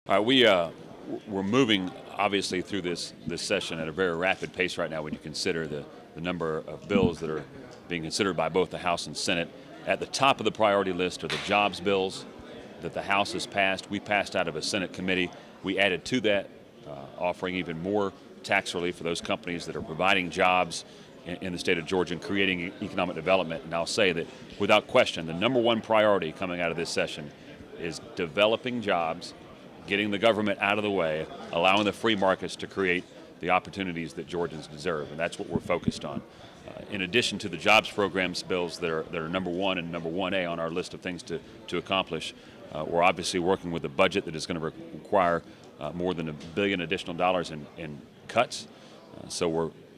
All right, we're moving obviously through this session at a very rapid pace right now when you consider the number of bills that are being considered by both the House and Senate. At the top of the priority list are the jobs bills that the House has passed. We passed out of a Senate committee. We added to that, offering even more tax relief for those companies that are providing jobs in the state of Georgia and creating economic development. And I'll say that without question, the number one priority coming out of this session is developing jobs, getting the government out of the way, allowing the free markets to create the opportunities that Georgians deserve, and that's what we're focused on. In addition to the jobs programs bills that are number one and number 1A on our list of things to accomplish, we're obviously working with a budget that is going to require more than $1 billion additional dollars in cuts.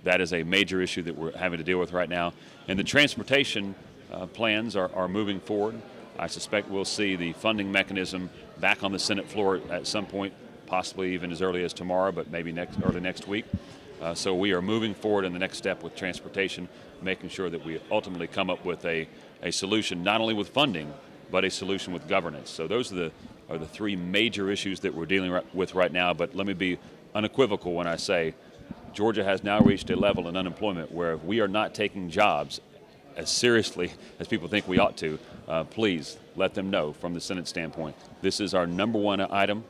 That is a major issue that we're having to deal with right now. And the transportation plans are moving forward. I suspect we'll see the funding mechanism back on the Senate floor at some point, possibly even as early as tomorrow, but maybe early next week. So we are moving forward in the next step with transportation, making sure that we ultimately come up with a solution, not only with funding, but a solution with governance. So those are the three major issues that we're dealing with right now. But let me be unequivocal when I say Georgia has now reached a level in unemployment where if we are not taking jobs as seriously as people think we ought to, please let them know from the Senate standpoint. This is our number one item.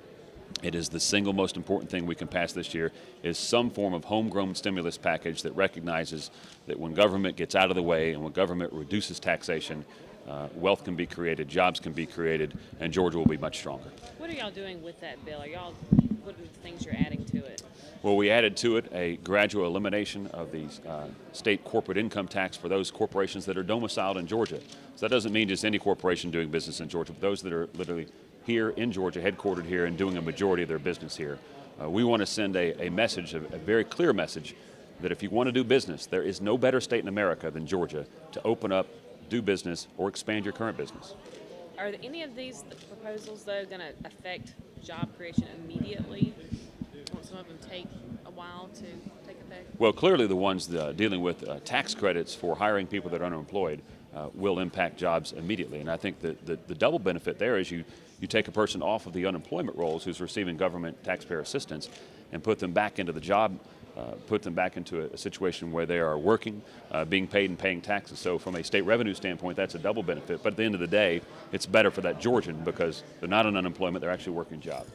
It is the single most important thing we can pass this year, is some form of homegrown stimulus package that recognizes that when government gets out of the way and when government reduces taxation, wealth can be created, jobs can be created, and Georgia will be much stronger. What are y'all doing with that bill? What are the things you're adding to it? Well, we added to it a gradual elimination of the state corporate income tax for those corporations that are domiciled in Georgia. So that doesn't mean just any corporation doing business in Georgia, but those that are literally here in Georgia, headquartered here, and doing a majority of their business here. We want to send a message, a very clear message, that if you want to do business, there is no better state in America than Georgia to open up, do business, or expand your current business. Are any of these proposals, though, going to affect job creation immediately? Won't some of them take a while to take effect? Well, clearly the ones dealing with tax credits for hiring people that are unemployed will impact jobs immediately. And I think that the double benefit there is you take a person off of the unemployment rolls who's receiving government taxpayer assistance and put them back into the job, put them back into a situation where they are working, being paid and paying taxes. So from a state revenue standpoint, that's a double benefit. But at the end of the day, it's better for that Georgian because they're not in unemployment, they're actually working a job.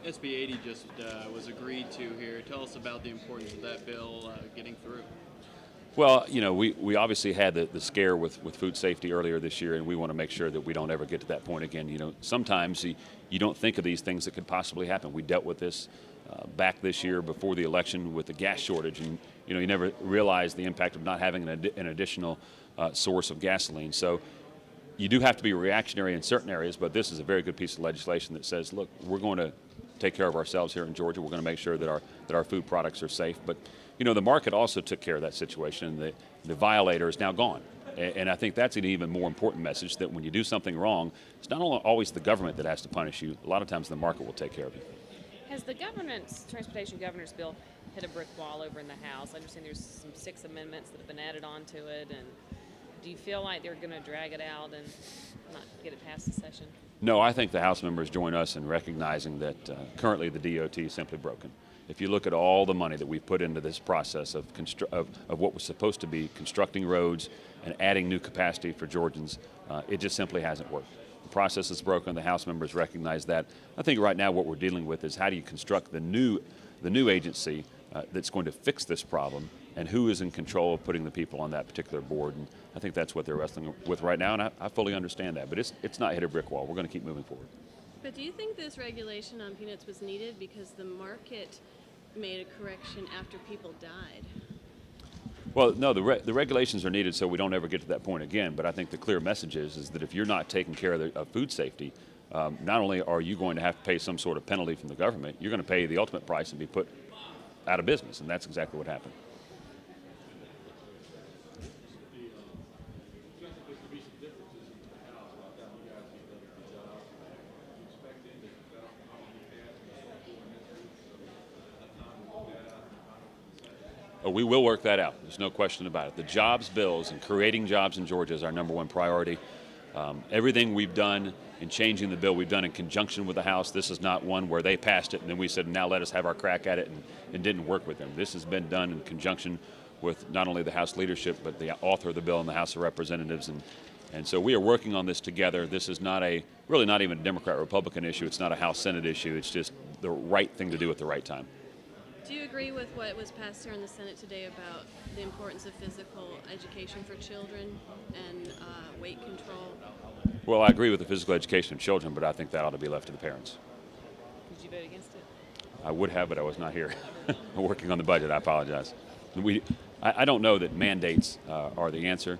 SB 80 just was agreed to here. Tell us about the importance of that bill getting through. Well, you know, we obviously had the scare with food safety earlier this year, and we want to make sure that we don't ever get to that point again. You know, sometimes you don't think of these things that could possibly happen. We dealt with this back this year before the election with the gas shortage, and you know, you never realize the impact of not having an additional source of gasoline. So you do have to be reactionary in certain areas, but this is a very good piece of legislation that says, look, we're going to take care of ourselves here in Georgia. We're going to make sure that our food products are safe. But you know, the market also took care of that situation, and the violator is now gone. And I think that's an even more important message, that when you do something wrong, it's not always the government that has to punish you. A lot of times the market will take care of you. Has the transportation governor's bill hit a brick wall over in the House? I understand there's some 6 amendments that have been added onto it, and do you feel like they're going to drag it out and not get it past the session? No, I think the House members join us in recognizing that currently the DOT is simply broken. If you look at all the money that we've put into this process of what was supposed to be constructing roads and adding new capacity for Georgians, it just simply hasn't worked. The process is broken. The House members recognize that. I think right now what we're dealing with is how do you construct the new agency that's going to fix this problem, and who is in control of putting the people on that particular board. And I think that's what they're wrestling with right now, and I fully understand that. But it's not hit a brick wall. We're going to keep moving forward. But do you think this regulation on peanuts was needed because the market made a correction after people died? Well, no, the regulations are needed so we don't ever get to that point again. But I think the clear message is that if you're not taking care of food safety, not only are you going to have to pay some sort of penalty from the government, you're going to pay the ultimate price and be put out of business, and that's exactly what happened. We will work that out. There's no question about it. The jobs bills and creating jobs in Georgia is our number one priority. Everything we've done in changing the bill we've done in conjunction with the House. This is not one where they passed it and then we said, now let us have our crack at it, and didn't work with them. This has been done in conjunction with not only the House leadership, but the author of the bill in the House of Representatives. And so we are working on this together. This is really not even a Democrat-Republican issue. It's not a House-Senate issue. It's just the right thing to do at the right time. Do you agree with what was passed here in the Senate today about the importance of physical education for children and weight control? Well, I agree with the physical education of children, but I think that ought to be left to the parents. Did you vote against it? I would have, but I was not here. I'm working on the budget. I apologize. I don't know that mandates are the answer,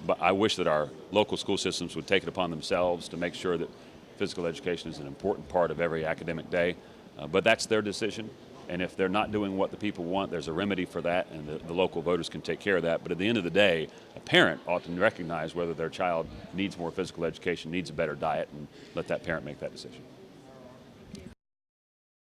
but I wish that our local school systems would take it upon themselves to make sure that physical education is an important part of every academic day. But that's their decision. And if they're not doing what the people want, there's a remedy for that, and the local voters can take care of that. But at the end of the day, a parent ought to recognize whether their child needs more physical education, needs a better diet, and let that parent make that decision.